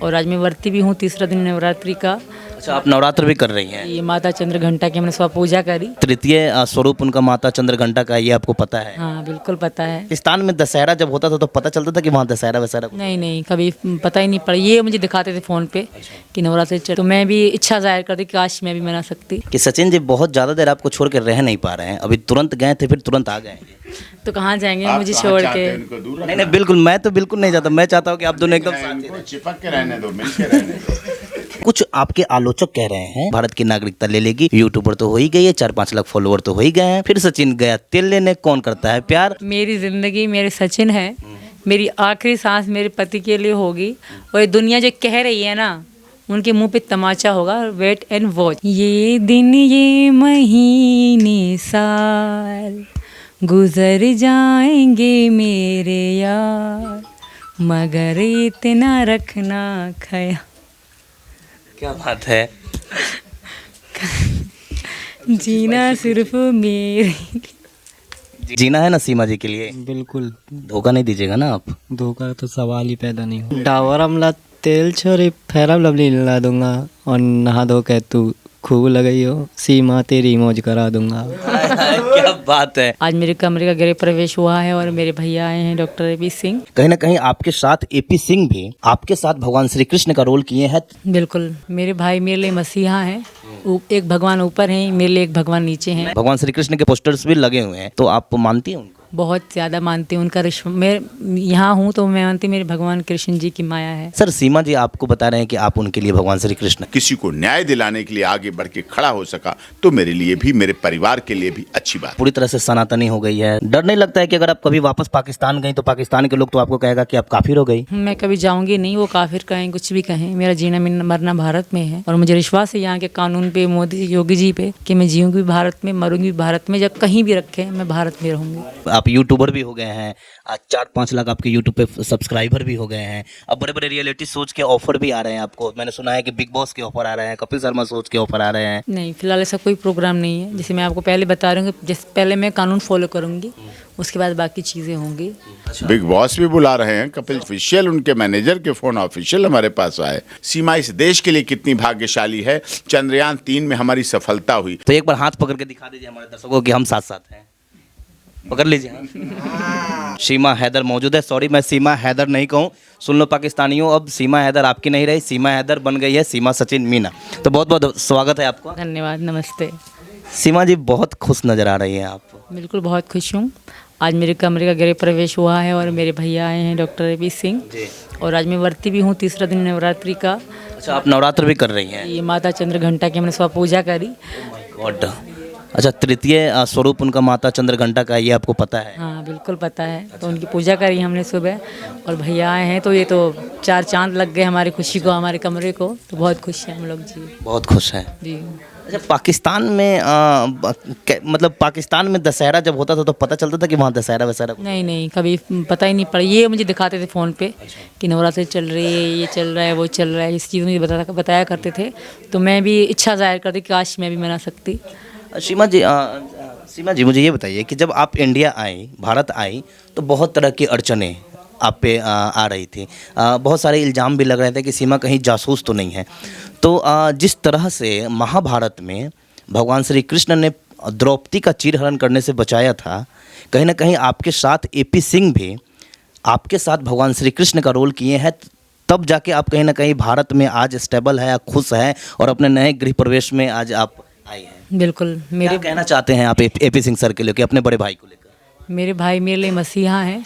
और आज मैं व्रती भी हूँ, तीसरा दिन नवरात्रि का। अच्छा, आप नवरात्र भी कर रही हैं। ये माता चंद्रघंटा की हमने सुबह पूजा करी। तृतीय स्वरूप उनका माता चंद्रघंटा का है, ये आपको पता है? हाँ बिल्कुल पता है। पाकिस्तान में दशहरा जब होता था तो पता चलता था कि वहाँ दशहरा वशहरा नहीं नहीं, कभी पता ही नहीं पड़ा। ये मुझे दिखाते थे फ़ोन पे कि नवरात्रि तो मैं भी इच्छा जाहिर करती कि काश मैं भी मना सकती। कि सचिन जी बहुत ज़्यादा देर आपको छोड़ कर रह नहीं पा रहे हैं, अभी तुरंत गए थे फिर तुरंत आ गए। तो कहाँ जाएंगे मुझे छोड़ के? नहीं नहीं, बिल्कुल, मैं तो बिल्कुल नहीं चाहता। मैं चाहता हूँ कि आप दोनों एकदम साथ ही रहें। चिपक के रहने दो, मिल के रहने दो। कुछ आपके आलोचक कह रहे हैं भारत की नागरिकता ले लेगी, यूट्यूबर तो हो ही गई है, 4-5 लाख फॉलोअर तो हो ही गए हैं, फिर सचिन गया तेल लेने, कौन करता है प्यार? मेरी ज़िंदगी मेरे सचिन है, मेरी आखिरी सांस मेरे पति के लिए होगी। और ये दुनिया जो कह रही है ना, उनके मुंह पे तमाचा होगा। Wait and watch. ये दिन ये महीने साल गुजर जाएंगे मेरे यार, मगर इतना रखना ख्याल। क्या बात है। जीना सिर्फ मेरे जीना है ना सीमा जी के लिए, बिल्कुल। धोखा नहीं दीजिएगा ना आप। धोखा तो सवाल ही पैदा नहीं हो। डावर अमला तेल छोरी फेरम लवली ला दूंगा और नहा धो के तू खूब लगाई हो, सीमा तेरी मौज करा दूंगा। क्या बात है। आज मेरे कमरे का गृह प्रवेश हुआ है और मेरे भैया आए हैं, डॉक्टर एपी सिंह। कहीं ना कहीं आपके साथ एपी सिंह भी आपके साथ भगवान श्री कृष्ण का रोल किए हैं। बिल्कुल, मेरे भाई मेरे लिए मसीहा हैं। एक भगवान ऊपर हैं, मेरे लिए एक भगवान नीचे हैं। भगवान श्री कृष्ण के पोस्टर्स भी लगे हुए हैं, तो आप मानती हैं उनको? बहुत ज़्यादा मानती हूँ उनका। मैं यहाँ हूँ तो मैं मानती मेरे भगवान कृष्ण जी की माया है। सर, सीमा जी आपको बता रहे हैं कि आप उनके लिए भगवान श्री कृष्ण। किसी को न्याय दिलाने के लिए आगे बढ़ के खड़ा हो सका तो मेरे लिए भी, मेरे परिवार के लिए भी अच्छी बात। पूरी तरह से सनातनी हो गई है। डर नहीं लगता है कि अगर आप कभी वापस पाकिस्तान गई तो पाकिस्तान के लोग तो आपको कहेगा कि आप काफिर हो गई? मैं कभी जाऊँगी नहीं, वो काफिर कहें कुछ भी कहें, मेरा जीना मरना भारत में है। और मुझे विश्वास है यहाँ के कानून पे, मोदी योगी जी पे, कि मैं जीऊँगी भी भारत में, मरूंगी भी भारत में। जब कहीं भी रखें मैं भारत में रहूँगी। आप यूट्यूबर भी हो गए हैं, आज 4-5 लाख आपके यूट्यूब पे सब्सक्राइबर भी हो गए हैं। अब बड़े बड़े रियलिटी शोज के ऑफर भी आ रहे हैं आपको। मैंने सुना है कि बिग बॉस के ऑफर आ रहे हैं, कपिल शर्मा शोज के ऑफर आ रहे हैं। नहीं, फिलहाल ऐसा कोई प्रोग्राम नहीं है। जैसे मैं आपको पहले बता रही हूँ कि जैसे पहले मैं कानून फॉलो करूँगी, उसके बाद बाकी चीज़ें होंगी। बिग बॉस भी बुला रहे हैं, कपिल ऑफिशियल, उनके मैनेजर के फोन ऑफिशियल हमारे पास आए। सीमा इस देश के लिए कितनी भाग्यशाली है, चंद्रयान 3 में हमारी सफलता हुई। तो एक बार हाथ पकड़ के दिखा दीजिए हमारे दर्शकों कि हम साथ साथ हैं। पकड़ लीजिए। सीमा हैदर मौजूद है। सॉरी, मैं सीमा हैदर नहीं कहूँ, सुन लो पाकिस्तानियों, अब सीमा हैदर आपकी नहीं रही, सीमा हैदर बन गई है सीमा सचिन मीना। तो बहुत बहुत स्वागत है आपका। धन्यवाद, नमस्ते। सीमा जी बहुत खुश नजर आ रही हैं आप। बिल्कुल, बहुत खुश हूँ। आज मेरे कमरे का गृह प्रवेश हुआ है और मेरे भैया आए हैं, डॉक्टर एपी सिंह। और आज मैं व्रती भी हूँ, तीसरा दिन नवरात्रि का। अच्छा, आप नवरात्र भी कर रही हैं? ये माता चंद्रघंटा की हमने सुबह पूजा करी। गॉड। अच्छा, तृतीय स्वरूप उनका माता चंद्रघंटा का है, ये आपको पता है? हाँ बिल्कुल पता है। तो उनकी पूजा करी हमने सुबह, और भैया आए हैं, तो ये तो 4 चांद लग गए हमारी खुशी को, हमारे कमरे को। तो बहुत खुश हैं हम लोग जी। बहुत खुश हैं जी। अच्छा, पाकिस्तान में मतलब पाकिस्तान में दशहरा जब होता था तो पता चलता था कि वहाँ दशहरा वशहरा? नहीं नहीं, कभी पता ही नहीं पड़ा। ये मुझे दिखाते थे फ़ोन पे कि नवरात्रि चल रही है, ये चल रहा है, वो चल रहा है। इस चीज़ मुझे बताया करते थे, तो मैं भी इच्छा जाहिर करती कि काश मैं भी मना सकती। सीमा जी मुझे ये बताइए कि जब आप इंडिया आई, भारत आई, तो बहुत तरह की अड़चनें आप पे आ रही थी। बहुत सारे इल्ज़ाम भी लग रहे थे कि सीमा कहीं जासूस तो नहीं है। तो जिस तरह से महाभारत में भगवान श्री कृष्ण ने द्रौपदी का चीरहरण करने से बचाया था, कहीं ना कहीं आपके साथ एपी सिंह भी आपके साथ भगवान श्री कृष्ण का रोल किए हैं, तब जाके आप कहीं ना कहीं भारत में आज स्टेबल है, खुश हैं और अपने नए गृह प्रवेश में आज आप आए हैं। बिल्कुल। क्या कहना चाहते हैं आप एपी सिंह सर के लिए, अपने बड़े भाई को लेकर? मेरे भाई मेरे लिए मसीहा हैं।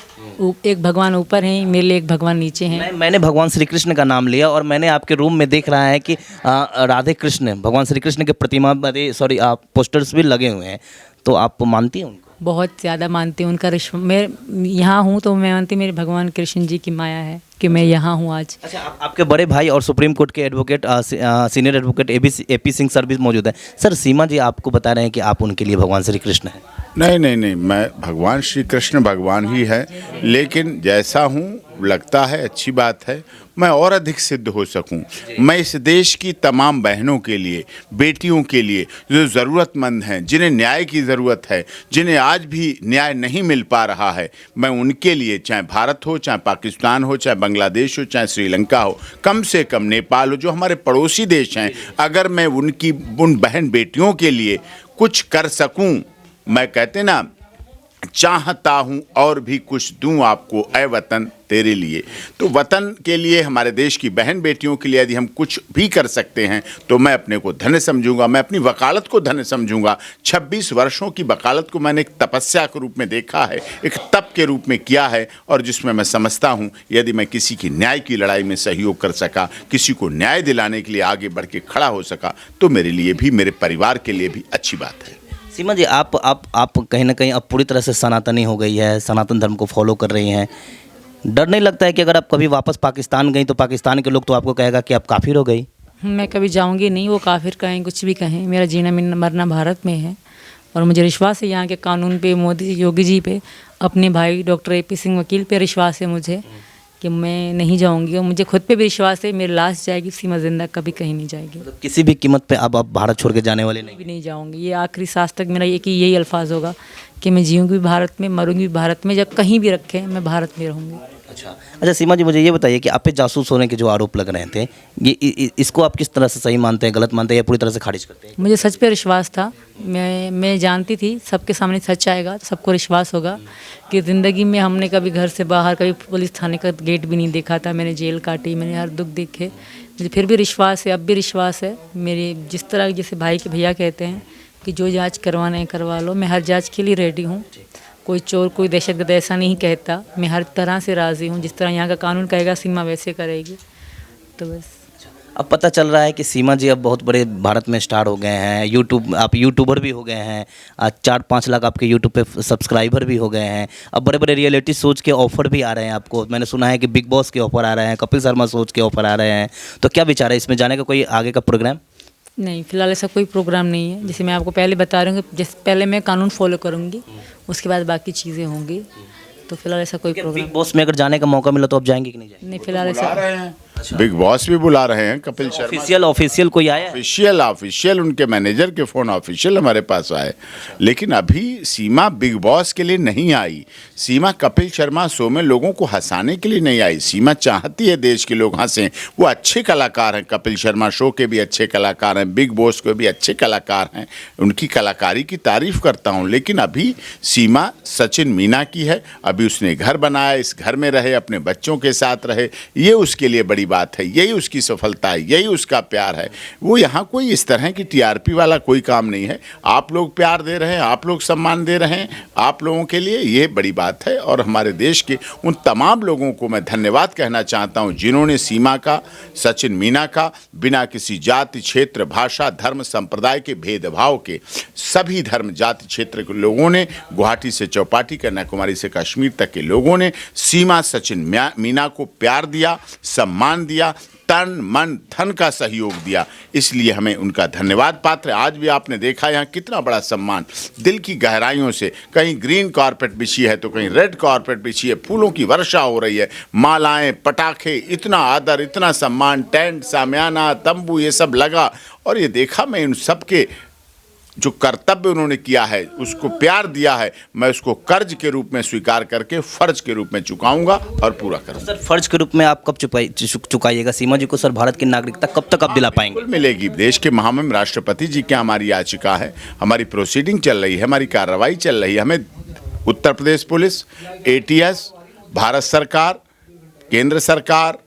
एक भगवान ऊपर हैं, मेरे लिए एक भगवान नीचे हैं। मैंने भगवान श्री कृष्ण का नाम लिया और मैंने आपके रूम में देख रहा है कि राधे कृष्ण, भगवान श्री कृष्ण के प्रतिमा, आप पोस्टर्स भी लगे हुए हैं, तो आप मानती हैं उनको? बहुत ज़्यादा मानती हूँ उनका। मैं यहाँ हूँ तो मैं मानती मेरे भगवान कृष्ण जी की माया है कि मैं यहाँ हूँ आज। अच्छा, आपके बड़े भाई और सुप्रीम कोर्ट के advocate, senior advocate AP Singh sir भी मौजूद है। सर, सीमा जी आपको बता रहे हैं कि आप उनके लिए भगवान श्री कृष्ण हैं। नहीं नहीं नहीं, मैं भगवान श्री कृष्ण भगवान ही है, लेकिन जैसा हूँ लगता है, अच्छी बात है। मैं और अधिक सिद्ध हो सकूं। मैं इस देश की तमाम बहनों के लिए, बेटियों के लिए जो ज़रूरतमंद हैं, जिन्हें न्याय की ज़रूरत है, जिन्हें आज भी न्याय नहीं मिल पा रहा है, मैं उनके लिए, चाहे भारत हो, चाहे पाकिस्तान हो, चाहे बांग्लादेश हो, चाहे श्रीलंका हो, कम से कम नेपाल हो, जो हमारे पड़ोसी देश हैं, अगर मैं उन बहन बेटियों के लिए कुछ कर सकूं, मैं कहते ना चाहता हूं और भी कुछ दूं आपको ऐ वतन तेरे लिए। तो वतन के लिए, हमारे देश की बहन बेटियों के लिए यदि हम कुछ भी कर सकते हैं तो मैं अपने को धन्य समझूंगा, मैं अपनी वकालत को धन्य समझूंगा। 26 वर्षों की वकालत को मैंने एक तपस्या के रूप में देखा है, एक तप के रूप में किया है, और जिसमें मैं समझता हूं यदि मैं किसी की न्याय की लड़ाई में सहयोग कर सका, किसी को न्याय दिलाने के लिए आगे बढ़ के खड़ा हो सका, तो मेरे लिए भी, मेरे परिवार के लिए भी अच्छी बात है। सीमा जी, आप कहीं ना कहीं अब पूरी तरह से सनातनी हो गई है, सनातन धर्म को फॉलो कर रही हैं। डर नहीं लगता है कि अगर आप कभी वापस पाकिस्तान गई तो पाकिस्तान के लोग तो आपको कहेगा कि आप काफिर हो गई? मैं कभी जाऊंगी नहीं, वो काफिर कहें कुछ भी कहें, मेरा जीना मरना भारत में है। और मुझे विश्वास है यहाँ के कानून पे, मोदी योगी जी पे, अपने भाई डॉक्टर AP सिंह वकील पे विश्वास है मुझे कि मैं नहीं जाऊंगी। और मुझे खुद पे भी विश्वास है, मेरी लाश जाएगी, सीमा जिंदा कभी कहीं नहीं जाएगी। मतलब किसी भी कीमत पे अब आप भारत छोड़ के जाने वाले नहीं? भी नहीं जाऊंगी। ये आखिरी सांस तक मेरा यही अल्फाज होगा कि मैं जीऊँगी भी भारत में, मरूंगी भी भारत में, जब कहीं भी रखें मैं भारत में रहूँगी। अच्छा सीमा जी, मुझे ये बताइए कि आप पे जासूस होने के जो आरोप लग रहे थे, ये इसको आप किस तरह से सही मानते हैं, गलत मानते हैं, या पूरी तरह से खारिज करते हैं? मुझे सच पे विश्वास था, मैं जानती थी सबके सामने सच आएगा तो सबको विश्वास होगा कि ज़िंदगी में हमने कभी घर से बाहर, कभी पुलिस थाने का गेट भी नहीं देखा था। मैंने जेल काटी, मैंने हर दुख देखे, मुझे फिर भी विश्वास है, अब भी विश्वास है। मेरे जिस तरह, जैसे भाई के भैया कहते हैं कि जो जाँच करवाना है करवा लो, मैं हर जाँच के लिए रेडी हूँ। कोई चोर, कोई दहशतगर्द ऐसा नहीं कहता, मैं हर तरह से राज़ी हूँ। जिस तरह यहाँ का कानून कहेगा सीमा वैसे करेगी, तो बस। अब पता चल रहा है कि सीमा जी अब बहुत बड़े भारत में स्टार हो गए हैं, आप यूट्यूबर भी हो गए हैं, 4-5 लाख आपके यूट्यूब पे सब्सक्राइबर भी हो गए हैं। अब बड़े बड़े रियलिटी शोज के ऑफर भी आ रहे हैं आपको। मैंने सुना है कि बिग बॉस के ऑफर आ रहे हैं, कपिल शर्मा शोज के ऑफर आ रहे हैं। तो क्या विचार है इसमें जाने का, कोई आगे का प्रोग्राम? नहीं, फिलहाल ऐसा कोई प्रोग्राम नहीं है। जैसे मैं आपको पहले बता रही हूँ कि पहले मैं कानून फॉलो करूँगी, उसके बाद बाकी चीज़ें होंगी। तो फिलहाल ऐसा कोई प्रोग्राम। बिग बॉस में अगर जाने का मौका मिला तो आप जाएंगे कि नहीं जाएंगे? नहीं, फिलहाल ऐसा। बिग बॉस भी बुला रहे हैं, कपिल शर्मा ऑफिशियल कोई आया है? ऑफिशियल उनके मैनेजर के फ़ोन ऑफिशियल हमारे पास आए। लेकिन अभी सीमा बिग बॉस के लिए नहीं आई, सीमा कपिल शर्मा शो में लोगों को हंसाने के लिए नहीं आई। सीमा चाहती है देश के लोग हंसें, वो अच्छे कलाकार हैं, कपिल शर्मा शो के भी अच्छे कलाकार हैं, बिग बॉस के भी अच्छे कलाकार हैं, उनकी कलाकारी की तारीफ़ करता हूँ। लेकिन अभी सीमा सचिन मीना की है, अभी उसने घर बनाया, इस घर में रहे, अपने बच्चों के साथ रहे, ये उसके लिए बड़ी बात है, यही उसकी सफलता है, यही उसका प्यार है। वो यहाँ कोई इस तरह की TRP वाला कोई काम नहीं है। आप लोग प्यार दे रहे हैं, आप लोग सम्मान दे रहे हैं, आप लोगों के लिए ये बड़ी बात है। और हमारे देश के उन तमाम लोगों को मैं धन्यवाद कहना चाहता हूँ जिन्होंने सीमा का, सचिन मीना का, बिना किसी जाति, क्षेत्र, भाषा, धर्म, संप्रदाय के भेदभाव के, सभी धर्म, जाति, क्षेत्र के लोगों ने, गुवाहाटी से चौपाटी, कन्याकुमारी से कश्मीर तक के लोगों ने सीमा, सचिन मीना को प्यार दिया, सम्मान दिया, तन मन धन का सहयोग दिया। इसलिए हमें उनका धन्यवाद पात्र है। आज भी आपने देखा यहाँ कितना बड़ा सम्मान, दिल की गहराइयों से, कहीं ग्रीन कारपेट बिछी है तो कहीं रेड कारपेट बिछी है, फूलों की वर्षा हो रही है, मालाएं, पटाखे, इतना आदर, इतना सम्मान, टेंट, सामियाना, तंबू, ये सब लगा। और ये देखा मैं, इन सब के जो कर्तव्य उन्होंने किया है, उसको प्यार दिया है, मैं उसको कर्ज के रूप में स्वीकार करके फर्ज के रूप में चुकाऊंगा और पूरा करूंगा। सर, फर्ज के रूप में आप कब चुकाइएगा सीमा जी को? सर, भारत की नागरिकता कब तक आप दिला पाएंगे? मिलेगी। देश के महामहिम राष्ट्रपति जी की हमारी याचिका है, हमारी प्रोसीडिंग चल रही है, हमारी कार्रवाई चल रही है। हमें उत्तर प्रदेश पुलिस, ATS, भारत सरकार, केंद्र सरकार,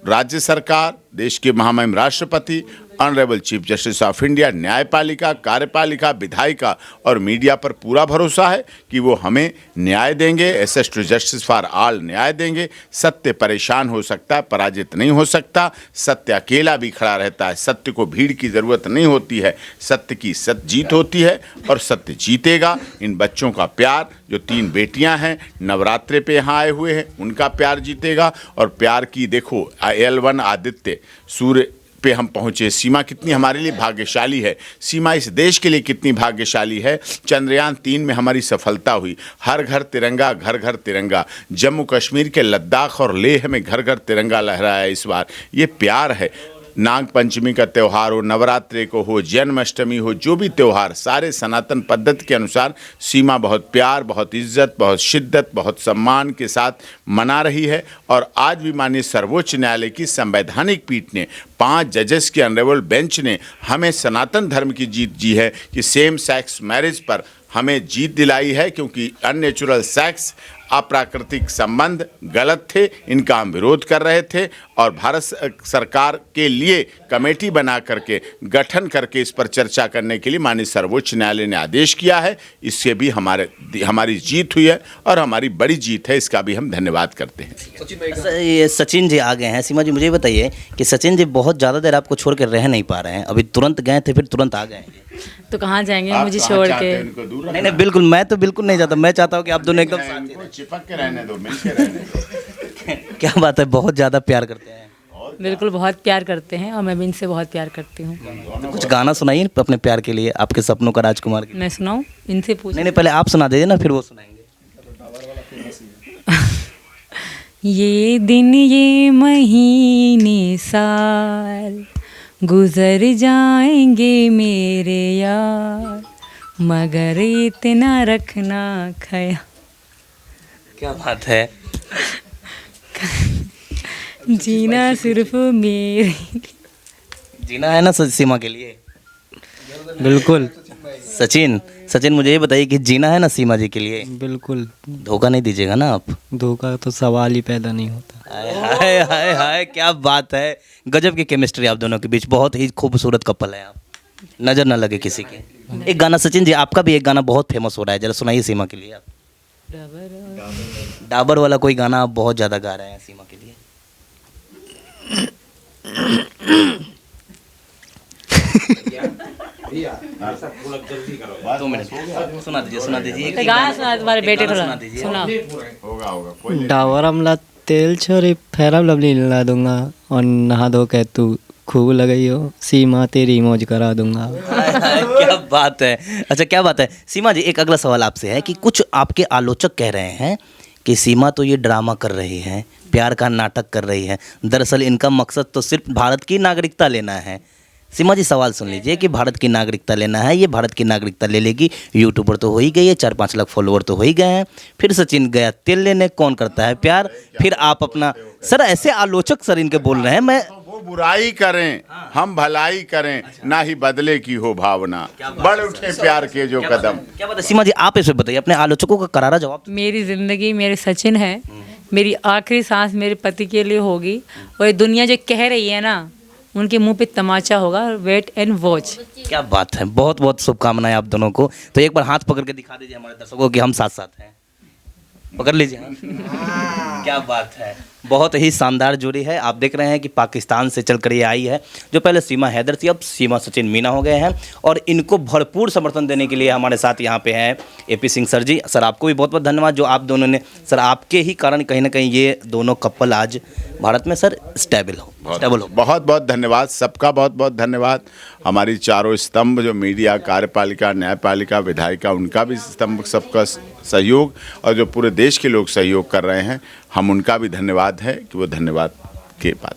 राज्य सरकार, देश के महामहिम राष्ट्रपति, honourable chief justice of India, न्यायपालिका, कार्यपालिका, विधायिका और मीडिया पर पूरा भरोसा है कि वो हमें न्याय देंगे, access to justice for all न्याय देंगे। सत्य परेशान हो सकता है, पराजित नहीं हो सकता। सत्य अकेला भी खड़ा रहता है, सत्य को भीड़ की ज़रूरत नहीं होती है, सत्य की जीत होती है और सत्य जीतेगा। इन बच्चों का प्यार, जो 3 बेटियां हैं नवरात्रे पे यहाँ आए हुए हैं, उनका प्यार जीतेगा। और प्यार की देखो, L1 आदित्य, सूर्य पे हम पहुँचे, सीमा कितनी हमारे लिए भाग्यशाली है, सीमा इस देश के लिए कितनी भाग्यशाली है। चंद्रयान 3 में हमारी सफलता हुई, हर घर तिरंगा, घर घर तिरंगा। जम्मू कश्मीर के लद्दाख और लेह में घर घर तिरंगा लहराया इस बार। ये प्यार है। नाग पंचमी का त्यौहार हो, नवरात्रि को हो, जन्माष्टमी हो, जो भी त्यौहार सारे सनातन पद्धति के अनुसार सीमा बहुत प्यार, बहुत इज्जत, बहुत शिद्दत, बहुत सम्मान के साथ मना रही है। और आज भी माननीय सर्वोच्च न्यायालय की संवैधानिक पीठ ने 5 जजेस की ऑनरेबल बेंच ने हमें सनातन धर्म की जीत दी है कि सेम सेक्स मैरिज पर हमें जीत दिलाई है, क्योंकि अननेचुरल सेक्स, अप्राकृतिक संबंध गलत थे, इनका हम विरोध कर रहे थे। और भारत सरकार के लिए कमेटी बना करके, गठन करके इस पर चर्चा करने के लिए माननीय सर्वोच्च न्यायालय ने आदेश किया है। इससे भी हमारी जीत हुई है और हमारी बड़ी जीत है, इसका भी हम धन्यवाद करते हैं। ये सचिन जी आ गए हैं। सीमा जी, मुझे बताइए कि सचिन जी बहुत ज़्यादा देर आपको छोड़ कर रह नहीं पा रहे हैं। अभी तुरंत गए थे, फिर तुरंत आ गए हैं। तो कहाँ जाएंगे मुझे छोड़ के? नहीं नहीं, बिल्कुल, मैं तो बिल्कुल नहीं चाहता। मैं चाहता हूँ कि आप दोनों एकदम साथ इनको चिपक के रहने दो, मिल के रहने दो। क्या बात है, बहुत ज़्यादा प्यार करते हैं। बिल्कुल बहुत प्यार करते हैं और मैं भी इनसे बहुत प्यार करती हूँ। तो कुछ गाना सुनाइए अपने प्यार के लिए, आपके सपनों का राजकुमार के लिए। मैं सुनाऊँ? इनसे पूछ। नहीं नहीं, पहले आप सुना दीजिए ना, फिर वो सुनाएंगे। ये दिन ये महीने साल गुजर जाएंगे मेरे यार, मगर इतना रखना ख्याल। क्या बात है। जीना सिर्फ मेरे। जीना है ना सीमा के लिए। बिल्कुल सचिन मुझे ये बताइए कि जीना है ना सीमा जी के लिए। बिल्कुल, धोखा नहीं दीजिएगा ना आप। धोखा तो सवाल ही पैदा नहीं होता। हाय हाय हाय हाय, क्या बात है। गजब की केमिस्ट्री आप दोनों के बीच, बहुत ही खूबसूरत कपल है आप, नजर ना लगे किसी के। एक गाना सचिन जी, आपका भी एक गाना बहुत फेमस हो रहा है, जरा सुनाइए सीमा के लिए आप। डाबर वाला कोई गाना आप बहुत ज़्यादा गा रहे हैं सीमा के लिए। 2 मिनट सुना दीजिए तो गाना सुना तुम्हारे बेटे, थोड़ा सुना दीजिए। सुना। होगा डावर अमला तेल छोरी फेरम लवली ला दूंगा, और नहा धो के तू खूब लगई हो, सीमा तेरी मौज करा दूंगा। क्या बात है। अच्छा, क्या बात है। सीमा जी, एक अगला सवाल आपसे है कि कुछ आपके आलोचक कह रहे हैं कि सीमा तो ये ड्रामा कर रही है, प्यार का नाटक कर रही है, दरअसल इनका मकसद तो सिर्फ भारत की नागरिकता लेना है। सीमा जी, सवाल सुन लीजिए कि भारत की नागरिकता लेना है, ये भारत की नागरिकता ले लेगी। यूट्यूबर तो हो ही गई है, 4-5 लाख फॉलोअर तो हो ही गए हैं। फिर सचिन गया तेल लेने, कौन करता है प्यार। फिर आप अपना, सर ऐसे आलोचक सर इनके बोल रहे हैं। मैं वो बुराई करें, हम भलाई करें, ना ही बदले की हो भावना, बढ़ उठे प्यार के जो कदम। क्या बात है। सीमा जी, आप इसे बताइए, अपने आलोचकों का करारा जवाब। मेरी ज़िंदगी मेरे सचिन है, मेरी आखिरी सांस मेरे पति के लिए होगी। और ये दुनिया जो कह रही है ना, उनके मुंह पे तमाचा होगा। Wait and watch. क्या बात है। बहुत बहुत शुभकामनाएं आप दोनों को। तो एक बार हाथ पकड़ के दिखा दीजिए हमारे दर्शकों कि हम साथ साथ हैं। पकड़ लीजिए हाथ। क्या बात है। बहुत ही शानदार जोड़ी है। आप देख रहे हैं कि पाकिस्तान से चलकर ये आई है, जो पहले सीमा हैदर थी, अब सीमा सचिन मीना हो गए हैं। और इनको भरपूर समर्थन देने के लिए हमारे साथ यहाँ पे हैं एपी सिंह सर जी। सर, आपको भी बहुत बहुत धन्यवाद, जो आप दोनों ने, सर आपके ही कारण कहीं ना कहीं ये दोनों कपल आज भारत में सर स्टेबल हो। बहुत बहुत धन्यवाद, सबका बहुत बहुत धन्यवाद। हमारी चारों स्तंभ जो मीडिया, कार्यपालिका, न्यायपालिका, विधायिका, उनका भी स्तंभ, सबका सहयोग, और जो पूरे देश के लोग सहयोग कर रहे हैं, हम उनका भी धन्यवाद है कि वो धन्यवाद के बाद